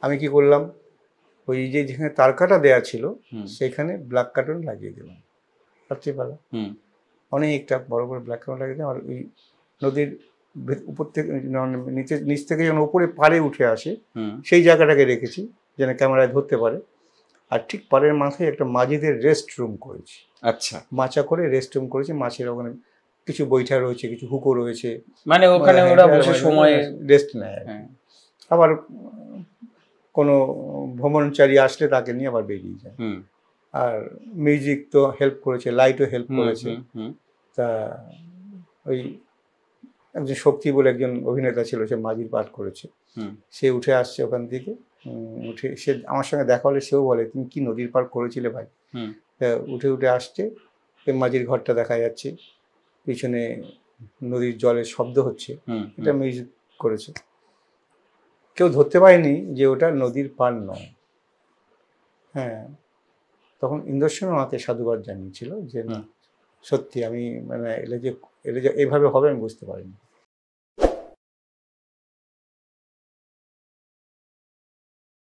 আমি কি করলাম, ওই যে যেখানে তার কাটা দেওয়া ছিল সেখানে ব্ল্যাক কার্টন লাগিয়ে দিলাম রাত্রিবেলা। অনেকটা বড় বড় ব্ল্যাক কার্টন লাগিয়ে দিলাম। আর ওই নদীর উপর থেকে নিচ থেকে যখন উপরে পাড়ে উঠে আসে সেই জায়গাটাকে রেখেছি যেন ক্যামেরায় ধরতে পারে। আর ঠিক পাড়ের মাথায় একটা মাঝিদের রেস্ট রুম করেছি। আচ্ছা, মাচা করে রেস্ট রুম করেছি। মাছের ওখানে কিছু বৈঠা রয়েছে, কিছু হুকো রয়েছে, মানে ওখানে ওরা বসে সময় রেস্ট নেয়। আবার কোনো ভ্রমণচারী আসলে তাকে নিয়ে আবার বেরিয়ে যায়। আর মিউজিক তো হেল্প করেছে, লাইটও হেল্প করেছে। তা ওই একজন শক্তি বলে একজন অভিনেতা ছিল, সে মাঝির পাঠ করেছে। সে উঠে আসছে ওখান থেকে, উঠে সে আমার সঙ্গে দেখা হলে সেও বলে তুমি কি নদীর পার করেছিলে ভাই। উঠে উঠে আসছে, মাঝির ঘরটা দেখা যাচ্ছে, পিছনে নদীর জলের শব্দ হচ্ছে, এটা মিউজিক করেছে। কেউ ধরতে পারেনি যে ওটা নদীর পার নয়। হ্যাঁ, তখন ইন্দ্রসেন আমাকে সাধুবাদ জানিয়েছিল যে না সত্যি আমি মানে এলে যে এইভাবে হবে আমি বুঝতে পারিনি।